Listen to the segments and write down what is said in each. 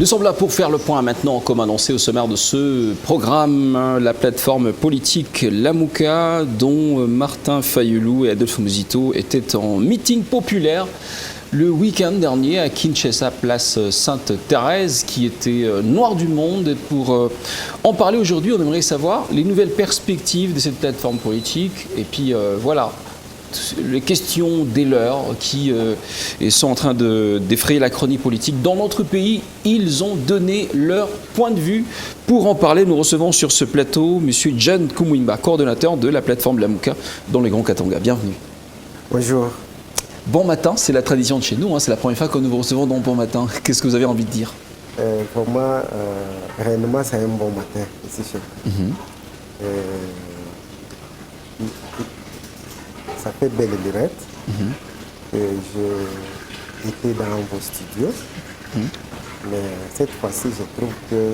Nous sommes là pour faire le point maintenant, comme annoncé au sommaire de ce programme, la plateforme politique Lamouka, dont Martin Fayulu et Adolphe Muzito étaient en meeting populaire le week-end dernier à Kinshasa, place Sainte-Thérèse, qui était noire du monde. Et pour en parler aujourd'hui, on aimerait savoir les nouvelles perspectives de cette plateforme politique. Et puis voilà, les questions des leurs qui sont en train d'effrayer la chronique politique dans notre pays. Ils ont donné leur point de vue. Pour en parler, nous recevons sur ce plateau M. John Kumwimba, coordonnateur de la plateforme Lamouka dans les Grands Katanga. Bienvenue. Bonjour. Bon matin, c'est la tradition de chez nous, hein, c'est la première fois que nous vous recevons dans Bon Matin. Qu'est-ce que vous avez envie de dire? Pour moi, réellement, c'est un bon matin ici chez nous. Ça fait belle lurette. J'ai été dans vos studios, mais cette fois-ci, je trouve que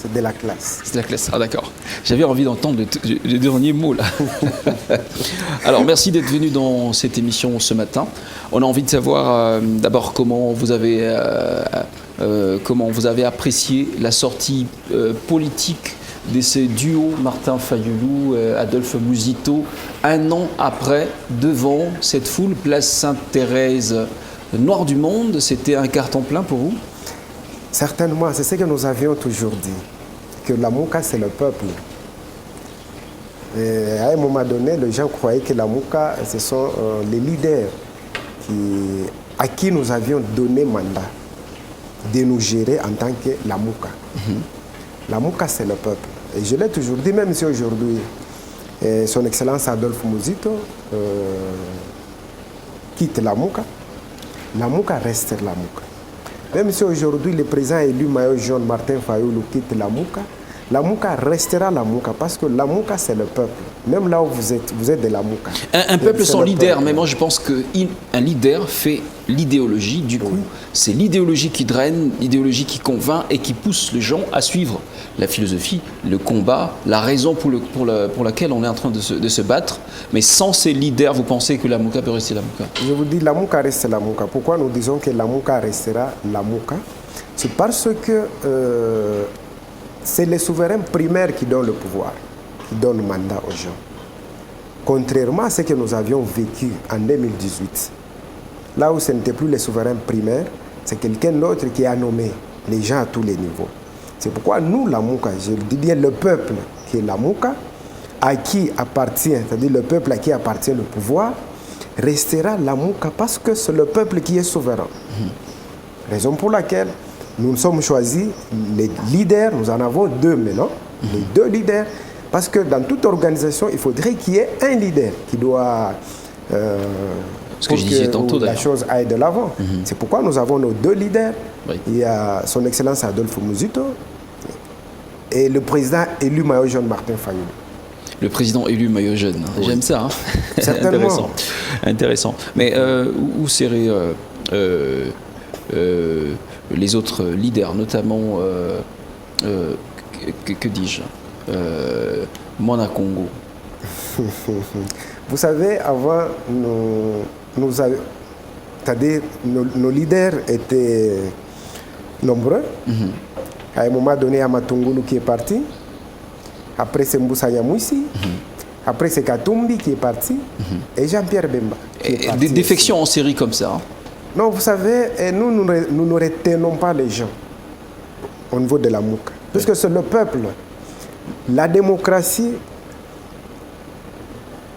c'est de la classe. C'est de la classe, ah d'accord. J'avais envie d'entendre le dernier mot là. Alors merci d'être venu dans cette émission ce matin. On a envie de savoir d'abord comment vous avez apprécié la sortie politique de ces duos Martin Fayulu, Adolphe Muzito, un an après, devant cette foule, place Sainte-Thérèse, noire du monde. C'était un carton plein pour vous? Certainement, c'est ce que nous avions toujours dit, que Lamouka, c'est le peuple. Et à un moment donné, les gens croyaient que Lamouka, ce sont les leaders à qui nous avions donné mandat de nous gérer en tant que Lamouka. Lamouka, c'est le peuple. Et je l'ai toujours dit, même si aujourd'hui, son Excellence Adolphe Muzito quitte Lamouka, Lamouka reste Lamouka. Même si aujourd'hui le président élu Mayo John Martin Fayulu quitte Lamouka, Lamouka restera Lamouka parce que Lamouka c'est le peuple. Même là où vous êtes de Lamouka. Un peuple sans leader, mais moi je pense qu'un leader fait l'idéologie. Du coup, c'est l'idéologie qui draine, l'idéologie qui convainc et qui pousse les gens à suivre la philosophie, le combat, la raison pour laquelle on est en train de se battre. Mais sans ces leaders, vous pensez que Lamouka peut rester Lamouka? Je vous dis, Lamouka reste Lamouka. Pourquoi nous disons que Lamouka restera Lamouka? C'est parce que c'est les souverains primaires qui donnent le pouvoir, qui donnent le mandat aux gens. Contrairement à ce que nous avions vécu en 2018, là où ce n'était plus les souverains primaires, c'est quelqu'un d'autre qui a nommé les gens à tous les niveaux. C'est pourquoi nous, Lamouka, je dis bien le peuple qui est Lamouka, à qui appartient, c'est-à-dire le peuple à qui appartient le pouvoir, restera Lamouka parce que c'est le peuple qui est souverain. Raison pour laquelle nous sommes choisis les leaders, nous en avons deux maintenant, les deux leaders, parce que dans toute organisation, il faudrait qu'il y ait un leader qui doit ce que je disais tantôt, la chose aille de l'avant. C'est pourquoi nous avons nos deux leaders. Oui. Il y a son Excellence Adolphe Muzito et le président élu Mayo John Martin Fayulu. Le président élu Mayo John, oui. J'aime ça. Hein. Certainement. Intéressant. Mais où seraient les autres leaders, notamment, que dis-je, Mona Congo? Vous savez, avant, c'est-à-dire nos leaders étaient nombreux. À un moment donné, il y a Matungulu qui est parti. Après, c'est Mboussa Nyamwisi. Après, c'est Katumbi qui est parti. Et Jean-Pierre Bemba. Des défections en série comme ça. Hein? Non, vous savez, nous ne retenons pas les gens au niveau de la Mouka. Puisque c'est le peuple. La démocratie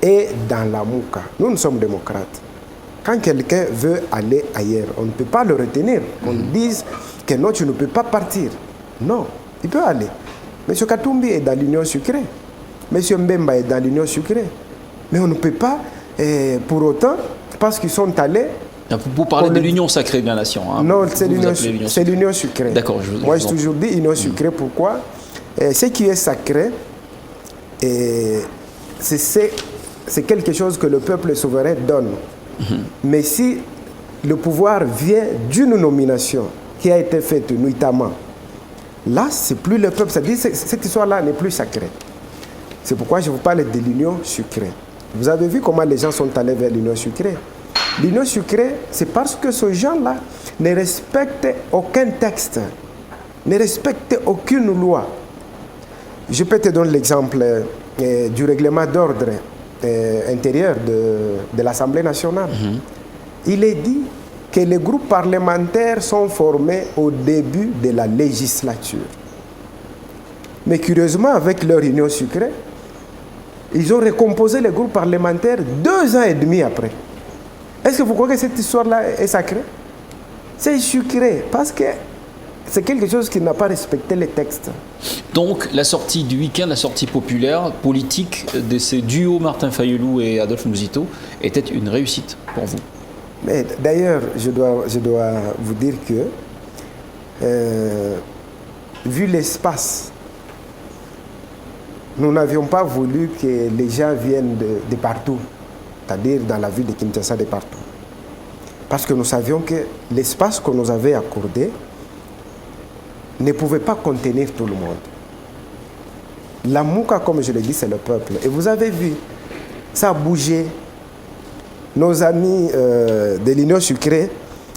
est dans la Mouka. Nous sommes démocrates. Quand quelqu'un veut aller ailleurs, on ne peut pas le retenir. On dise que non, tu ne peux pas partir. Non, il peut aller. M. Katumbi est dans l'Union sucrée. M. Mbemba est dans l'Union sucrée. Mais on ne peut pas, pour autant, parce qu'ils sont allés... Vous parlez de l'Union sacrée de la nation. Hein. Non, c'est l'Union sucrée. D'accord. Moi, j'ai toujours dit Union sucrée. Pourquoi? Ce qui est sacré, c'est quelque chose que le peuple souverain donne. Mais si le pouvoir vient d'une nomination qui a été faite nuitamment, là, c'est plus le peuple. C'est-à-dire que cette histoire-là n'est plus sacrée. C'est pourquoi je vous parle de l'Union sucrée. Vous avez vu comment les gens sont allés vers l'Union sucrée. L'Union sucrée, c'est parce que ces gens-là ne respecte aucun texte, ne respecte aucune loi. Je peux te donner l'exemple du règlement d'ordre intérieur de l'Assemblée nationale. Il est dit que les groupes parlementaires sont formés au début de la législature. Mais curieusement, avec leur union sucrée, ils ont recomposé les groupes parlementaires 2 ans et demi après. Est-ce que vous croyez que cette histoire-là est sacrée? C'est sucré, parce que c'est quelque chose qui n'a pas respecté les textes. Donc, la sortie du week-end, la sortie populaire, politique de ces duos Martin Fayulu et Adolphe Mouzito était une réussite pour vous. Mais d'ailleurs, je dois vous dire que, vu l'espace, nous n'avions pas voulu que les gens viennent de partout, c'est-à-dire dans la ville de Kinshasa de partout. Parce que nous savions que l'espace qu'on nous avait accordé ne pouvait pas contenir tout le monde. La Mouka, comme je l'ai dit, c'est le peuple. Et vous avez vu, ça a bougé. Nos amis de l'Union sucrée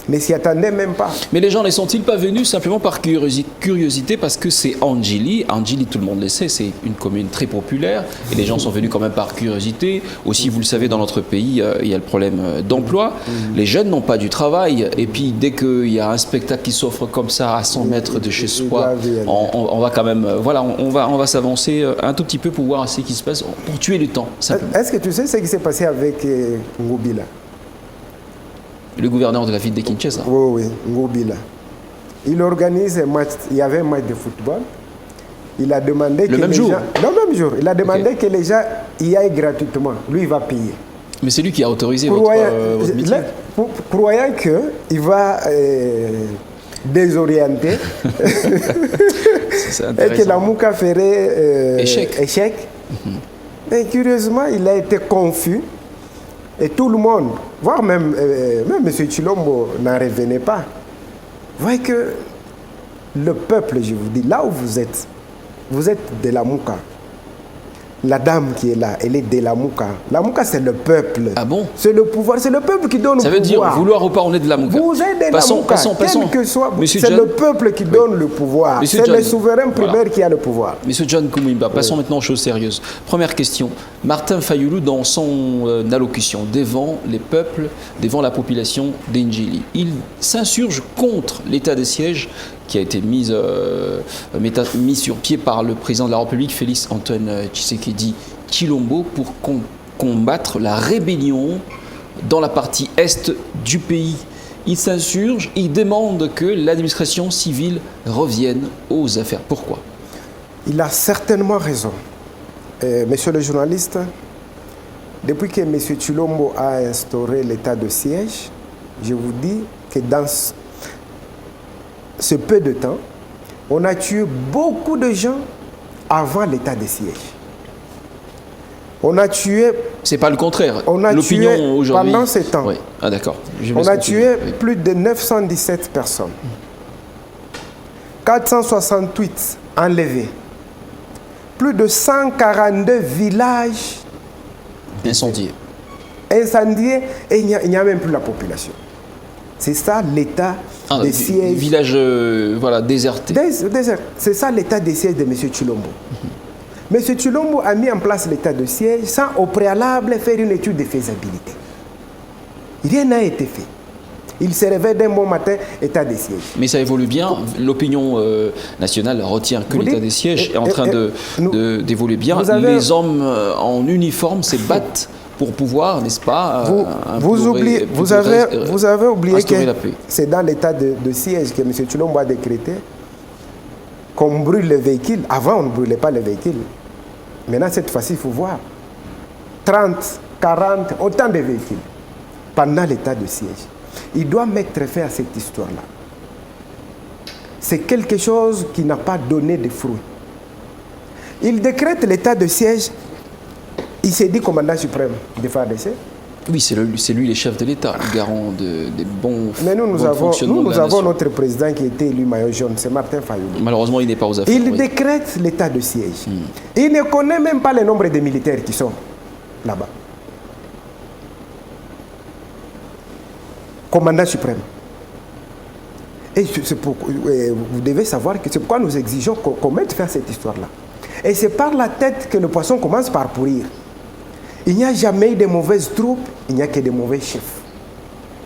ne s'y attendaient même pas. Mais les gens ne sont-ils pas venus simplement par curiosité parce que c'est Andjili. Andjili, tout le monde le sait, c'est une commune très populaire et les gens sont venus quand même par curiosité. Aussi, vous le savez, dans notre pays, il y a le problème d'emploi. Les jeunes n'ont pas du travail et puis dès qu'il y a un spectacle qui s'offre comme ça à 100 mètres de chez soi, on va quand même, voilà, on va s'avancer un tout petit peu pour voir ce qui se passe, pour tuer le temps, simplement. Est-ce que tu sais ce qui s'est passé avec Ngobila? Le gouverneur de la ville de Kinshasa. Oui, Ngobila. Il organise un match, il y avait un match de football. Il a demandé le même jour. Le même jour. Il a demandé que les gens y aillent gratuitement. Lui, il va payer. Mais c'est lui qui a autorisé votre meeting. Croyant qu'il va désorienter et que la Mouka ferait échec. Mais curieusement, il a été confus. Et tout le monde, voire même M. Tshilombo n'en revenait pas. Vous voyez que le peuple, je vous dis, là où vous êtes de la Mouka. La dame qui est là, elle est de la Mouka. La Mouka, c'est le peuple. Ah bon? C'est le pouvoir, c'est le peuple qui donne le pouvoir. Ça veut dire vouloir ou pas, on est de la Mouka. Vous êtes de la Mouka, quel que soit. C'est le peuple qui donne le pouvoir. C'est le souverain primaire qui a le pouvoir. Monsieur John Koumouimba, passons maintenant aux choses sérieuses. Première question. Martin Fayulu, dans son allocution devant les peuples, devant la population d'Ndjili, il s'insurge contre l'état de siège qui a été mis sur pied par le président de la République, Félix Antoine Tshisekedi Tshilombo, pour combattre la rébellion dans la partie est du pays. Il s'insurge, il demande que l'administration civile revienne aux affaires. Pourquoi? Il a certainement raison. Monsieur le journaliste, depuis que M. Tshilombo a instauré l'état de siège, je vous dis que dans ce peu de temps, on a tué beaucoup de gens avant l'état de siège. On a tué... C'est pas le contraire. On a tué aujourd'hui pendant ces temps. Oui. Ah d'accord. On a tué plus de 917 personnes. 468 enlevés. Plus de 142 villages incendiés. Incendiés et il n'y a même plus la population. C'est ça l'état de siège. Village déserté. C'est ça l'état de siège de M. Tshilombo. M. Tshilombo a mis en place l'état de siège sans au préalable faire une étude de faisabilité. Rien n'a été fait. Il se réveille d'un bon matin, état de siège. Mais ça évolue bien. L'opinion nationale retient que l'état de siège est en train d'évoluer bien. Les hommes en uniforme se battent pour pouvoir, n'est-ce pas, vous avez oublié que c'est dans l'état de siège que M. Tshilombo a décrété qu'on brûle les véhicules. Avant, on ne brûlait pas les véhicules. Maintenant, cette fois-ci, il faut voir. 30, 40, autant de véhicules pendant l'état de siège. Il doit mettre fin à cette histoire-là. C'est quelque chose qui n'a pas donné de fruits. Il décrète l'état de siège. Il s'est dit commandant suprême de FARDC. Oui, c'est lui le chef de l'État, le garant des bons Mais nous avons notre président qui a été élu maillot jaune, c'est Martin Fayulu. Malheureusement, il n'est pas aux affaires. Il décrète l'état de siège. Il ne connaît même pas le nombre de militaires qui sont là-bas. Commandant suprême. Et vous devez savoir que c'est pourquoi nous exigeons qu'on mette fin à cette histoire-là. Et c'est par la tête que le poisson commence par pourrir. Il n'y a jamais eu de mauvaises troupes, il n'y a que de mauvais chefs.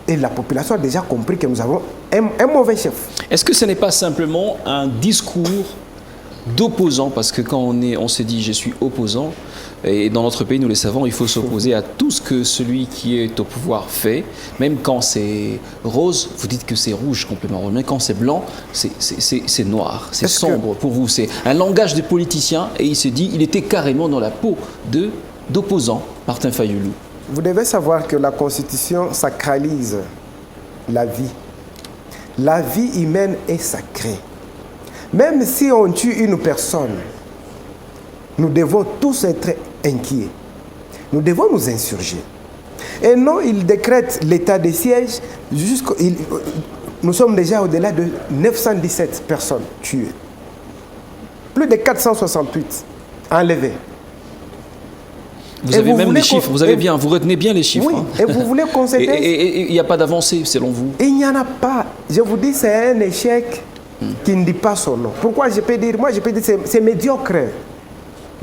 Et la population a déjà compris que nous avons un mauvais chef. Est-ce que ce n'est pas simplement un discours d'opposants? Parce que quand on s'est dit « je suis opposant », et dans notre pays, nous le savons, il faut s'opposer à tout ce que celui qui est au pouvoir fait. Même quand c'est rose, vous dites que c'est rouge, complètement rouge. Même quand c'est blanc, c'est noir, c'est sombre pour vous. C'est un langage de politicien. Et il s'est dit, il était carrément dans la peau d'opposants, Martin Fayulu. Vous devez savoir que la Constitution sacralise la vie. La vie humaine est sacrée. Même si on tue une personne, nous devons tous être inquiets. Nous devons nous insurger. Et non, il décrète l'état de siège. Nous sommes déjà au-delà de 917 personnes tuées. Plus de 468 enlevées. Vous avez même les chiffres, vous retenez bien les chiffres. Oui, et vous voulez concéder. Et il n'y a pas d'avancée, selon vous? Il n'y en a pas. Je vous dis, c'est un échec qui ne dit pas son nom. Pourquoi je peux dire? Moi, je peux dire que c'est médiocre.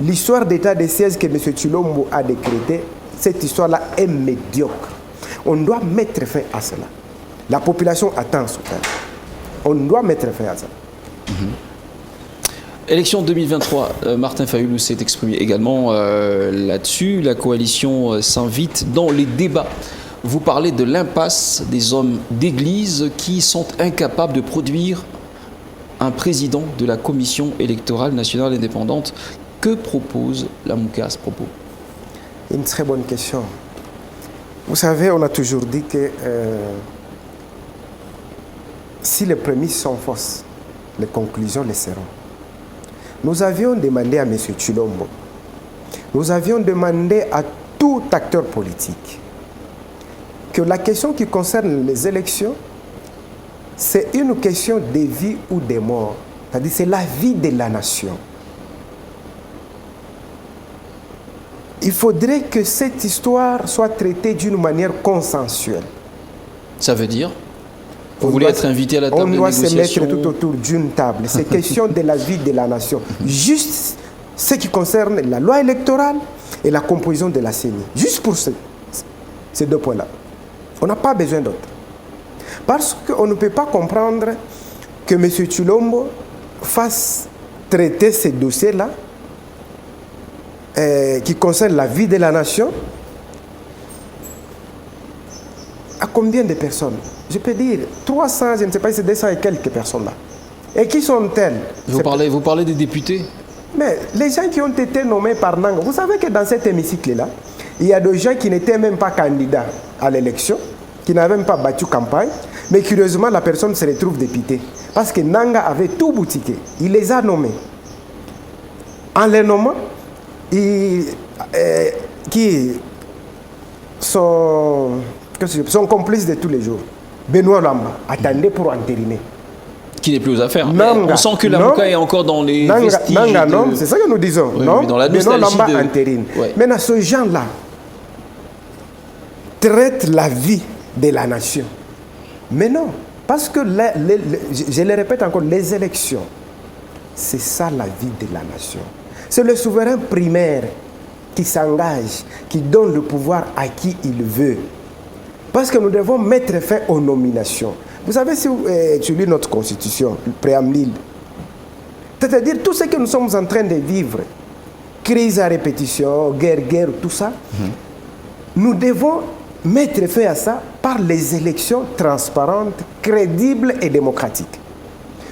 L'histoire d'état de siège que M. Tshilombo a décrété, cette histoire-là est médiocre. On doit mettre fin à cela. La population attend ce temps. On doit mettre fin à ça. Élection 2023, Martin Fayulu s'est exprimé également là-dessus. La coalition s'invite dans les débats. Vous parlez de l'impasse des hommes d'église qui sont incapables de produire un président de la Commission électorale nationale indépendante. Que propose la Mouka à ce propos? Une très bonne question. Vous savez, on a toujours dit que si les prémices sont fausses, les conclusions le seront. Nous avions demandé à M. Tshilombo, nous avions demandé à tout acteur politique que la question qui concerne les élections, c'est une question de vie ou de mort. C'est-à-dire c'est la vie de la nation. Il faudrait que cette histoire soit traitée d'une manière consensuelle. Ça veut dire? Vous voulez être invité à la table de négociation? On doit se mettre tout autour d'une table. C'est question de la vie de la nation. Juste ce qui concerne la loi électorale et la composition de la CENI. Juste pour ces deux points-là. On n'a pas besoin d'autres. Parce qu'on ne peut pas comprendre que M. Tshilombo fasse traiter ces dossiers-là qui concernent la vie de la nation. À combien de personnes? Je peux dire 300, je ne sais pas si c'est 200 et quelques personnes là. Et qui sont-elles? Vous parlez des députés? Mais les gens qui ont été nommés par Nanga, vous savez que dans cet hémicycle-là, il y a des gens qui n'étaient même pas candidats à l'élection, qui n'avaient même pas battu campagne, mais curieusement, la personne se retrouve députée. Parce que Nanga avait tout boutiqué. Il les a nommés. En les nommant, qui sont complices de tous les jours. Benoît Lamba attendait pour entériner. Qui n'est plus aux affaires. On sent que la Mouka est encore dans les vestiges Nanga, non, c'est ça que nous disons. Oui, non, dans la Benoît Lamba entérine. Ouais. Maintenant, ce gens-là traitent la vie de la nation. Mais non, parce que, je le répète encore, les élections, c'est ça la vie de la nation. C'est le souverain primaire qui s'engage, qui donne le pouvoir à qui il veut. Parce que nous devons mettre fin aux nominations. Vous savez, si tu lis notre constitution, le préambule, c'est-à-dire tout ce que nous sommes en train de vivre, crise à répétition, guerre, tout ça, nous devons mettre fin à ça par les élections transparentes, crédibles et démocratiques.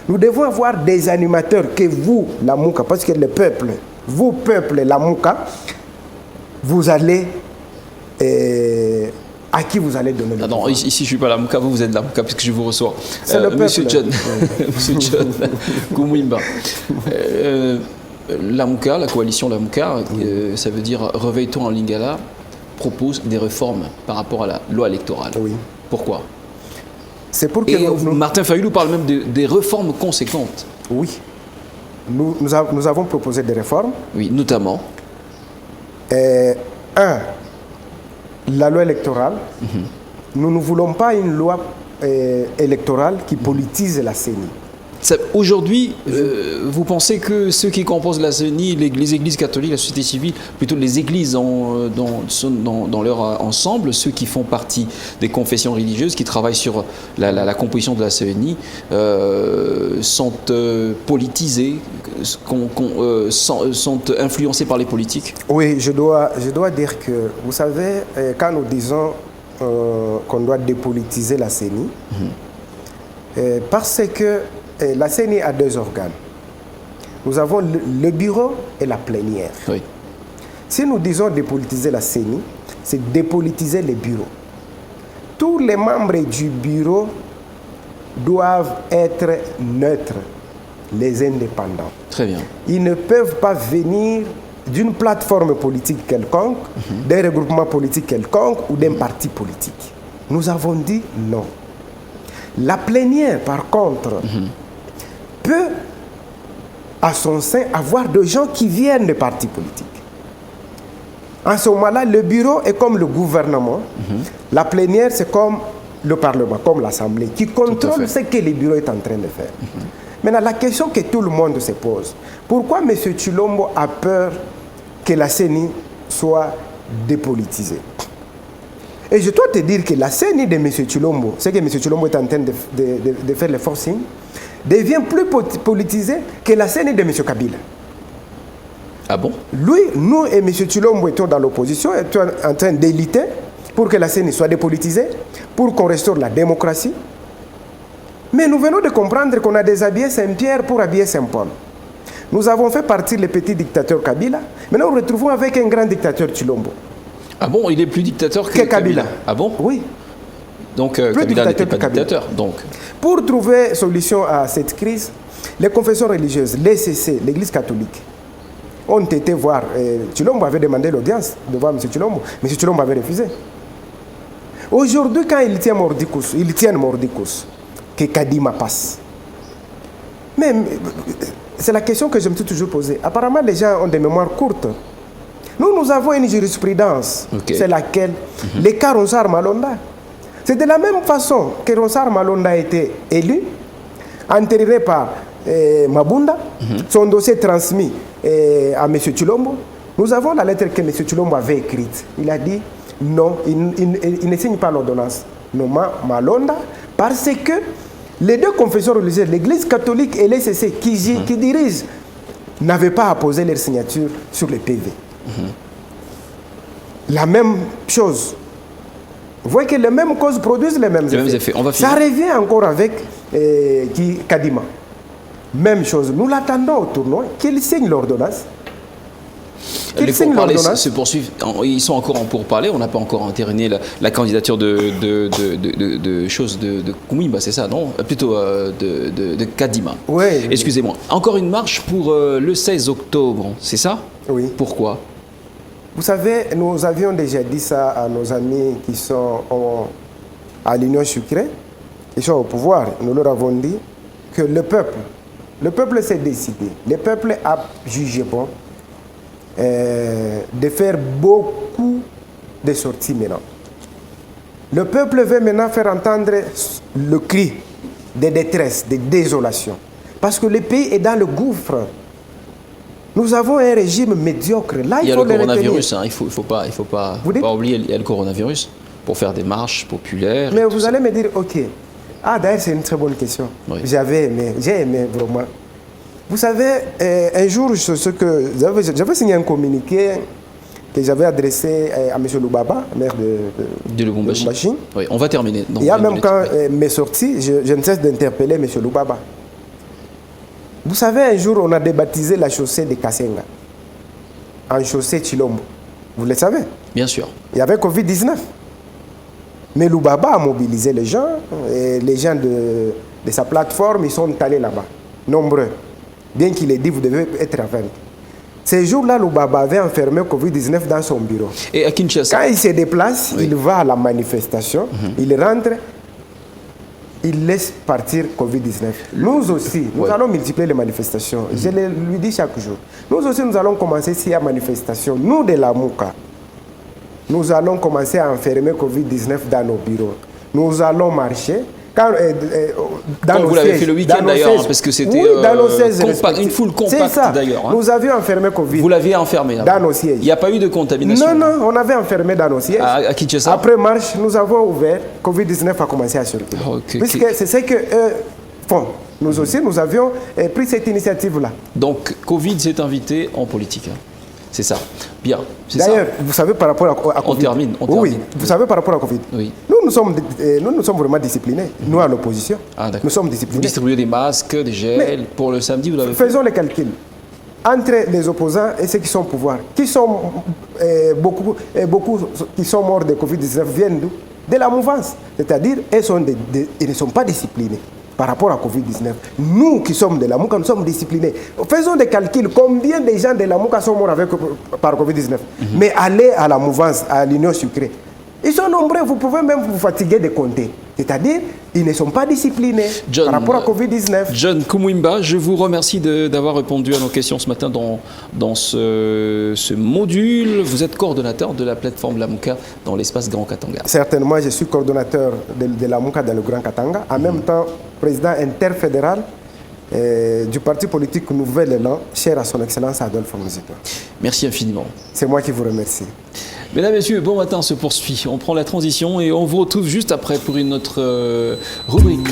Nous devons avoir des animateurs que vous, la Mouka, parce que le peuple, vous, peuple, la Mouka, vous allez... à qui vous allez donner le pouvoir. Non, ici je ne suis pas la Mouka, vous êtes la Mouka, puisque je vous reçois. C'est le peuple. Monsieur John, Monsieur John Koumouimba. La Mouka, la coalition La Mouka, ça veut dire Réveille-toi en Lingala, propose des réformes par rapport à la loi électorale. Oui. Pourquoi? C'est pour que Martin Fayulu parle même des réformes conséquentes. Oui. Nous avons proposé des réformes. Oui, notamment. La loi électorale, nous ne voulons pas une loi électorale qui politise la CENI. Aujourd'hui, vous pensez que ceux qui composent la CENI, les églises catholiques, la société civile, plutôt les églises dans leur ensemble, ceux qui font partie des confessions religieuses, qui travaillent sur la composition de la CENI, sont politisés, sont influencés par les politiques? Oui, je dois dire que, vous savez, quand nous disons qu'on doit dépolitiser la CENI, parce que la CENI a deux organes. Nous avons le bureau et la plénière. Oui. Si nous disons dépolitiser la CENI, c'est dépolitiser les bureaux. Tous les membres du bureau doivent être neutres, les indépendants. Très bien. Ils ne peuvent pas venir d'une plateforme politique quelconque, d'un regroupement politique quelconque ou d'un parti politique. Nous avons dit non. La plénière, par contre, peut, à son sein, avoir des gens qui viennent des partis politiques. En ce moment-là, le bureau est comme le gouvernement. La plénière, c'est comme le Parlement, comme l'Assemblée, qui contrôle ce que le bureau est en train de faire. Maintenant, la question que tout le monde se pose, pourquoi M. Tshilombo a peur que la CENI soit dépolitisée? Et je dois te dire que la CENI de M. Tshilombo, ce que M. Tshilombo est en train de faire le forcing, devient plus politisée que la CENI de M. Kabila. Ah bon? Lui, nous et M. Tshilombo étions dans l'opposition, étions en train d'éliter pour que la CENI soit dépolitisée, pour qu'on restaure la démocratie. Mais nous venons de comprendre qu'on a déshabillé Saint-Pierre pour habiller Saint-Paul. Nous avons fait partir le petit dictateur Kabila. Maintenant, nous nous retrouvons avec un grand dictateur Tshilombo. Ah bon, il est plus dictateur que Kabila. Ah bon? Oui. Donc Kabila n'était pas dictateur. Donc. Pour trouver solution à cette crise, les confessions religieuses, l'ECC, l'Église catholique, ont été voir. Tshilombo avait demandé l'audience de voir M. Tshilombo. M. Tshilombo avait refusé. Aujourd'hui, quand ils tiennent mordicus, que Kadima passe. Mais c'est la question que je me suis toujours posée. Apparemment, les gens ont des mémoires courtes. Nous avons une jurisprudence, c'est laquelle les cas Ronsard Malonda. C'est de la même façon que Ronsard Malonda a été élu, entériné par Mabunda, son dossier transmis à M. Tshilombo. Nous avons la lettre que M. Tshilombo avait écrite. Il a dit non, il ne signe pas l'ordonnance. Non, Malonda, parce que les deux confessions religieuses, l'Église catholique et l'ECC, qui dirigent, n'avaient pas apposé leur signature sur le PV. La même chose. Vous voyez que les mêmes causes produisent les mêmes effets. On va ça revient encore avec Kadima. Même chose. Nous l'attendons au tournoi, qu'il signe l'ordonnance. Les pourparlers se poursuivent. Ils sont encore en pourparlers. On n'a pas encore entériné la candidature de Koumimba, c'est ça, non? Plutôt de Kadima. Oui. Excusez-moi. Encore une marche pour le 16 octobre, c'est ça? Oui. Pourquoi? Vous savez, nous avions déjà dit ça à nos amis qui sont à l'Union sucrée, qui sont au pouvoir. Nous leur avons dit que le peuple s'est décidé. Le peuple a jugé bon de faire beaucoup de sorties maintenant. Le peuple veut maintenant faire entendre le cri de détresse, de désolation. Parce que le pays est dans le gouffre. Nous avons un régime médiocre. Là, il y a le coronavirus, il faut pas oublier, il y a le coronavirus pour faire des marches populaires. Mais vous allez me dire, ok. Ah, d'ailleurs, c'est une très bonne question. Oui. J'ai aimé vraiment. Vous savez, un jour, j'avais signé un communiqué que j'avais adressé à M. Loubaba, maire de Lubumbashi. Oui, on va terminer. Il y a même quand m'est sorti, je ne cesse d'interpeller M. Loubaba. Vous savez, un jour, on a débaptisé la chaussée de Kasenga en chaussée Tshilombo. Vous le savez? Bien sûr. Il y avait Covid-19. Mais Loubaba a mobilisé les gens, et les gens de sa plateforme, ils sont allés là-bas, nombreux. Bien qu'il ait dit, vous devez être avec. Ces jours-là, Loubaba avait enfermé Covid-19 dans son bureau. Et à Kinshasa? Quand il se déplace, il va à la manifestation, il rentre, il laisse partir Covid-19. Nous aussi, nous allons multiplier les manifestations. Je lui dis chaque jour. Nous aussi, nous allons commencer s'il y a manifestation. Nous, de la Mouka, nous allons commencer à enfermer Covid-19 dans nos bureaux. Nous allons marcher Quand vous l'avez fait le week-end d'ailleurs, parce que c'était une foule compacte d'ailleurs. Nous avions enfermé Covid. Vous l'aviez enfermé dans nos sièges. Il n'y a pas eu de contamination? Non, on avait enfermé dans nos sièges. À Kinshasa? Après marche, nous avons ouvert. Covid-19 a commencé à circuler. Puisque c'est ce que font. Nous aussi, nous avions pris cette initiative-là. Donc, Covid s'est invité en politique. C'est ça. Bien. D'ailleurs, vous savez, par rapport à Covid... On termine. Oui, vous savez, par rapport à Covid, nous sommes vraiment disciplinés. Nous, à l'opposition, nous sommes disciplinés. Vous distribuez des masques, des gels. Pour le samedi, vous l'avez fait? Faisons les calculs. Entre les opposants et ceux qui sont au pouvoir, beaucoup qui sont morts de Covid-19 viennent d'où? De la mouvance. C'est-à-dire, ils ne sont pas disciplinés par rapport à Covid-19. Nous qui sommes de la Mouka, nous sommes disciplinés. Faisons des calculs. Combien de gens de la Mouka sont morts par Covid-19? Mais allez à la mouvance, à l'Union sucrée. Ils sont nombreux, vous pouvez même vous fatiguer de compter. C'est-à-dire, ils ne sont pas disciplinés par rapport à Covid-19. John Kumwimba, je vous remercie d'avoir répondu à nos questions ce matin dans ce module. Vous êtes coordonnateur de la plateforme Lamuka dans l'espace Grand Katanga. Certainement, je suis coordonnateur de Lamuka dans le Grand Katanga. En même temps, président interfédéral du parti politique Nouvel Élan, cher à son Excellence Adolphe Muzito. Merci infiniment. C'est moi qui vous remercie. Mesdames, Messieurs, Bon Matin se poursuit. On prend la transition et on vous retrouve juste après pour une autre rubrique.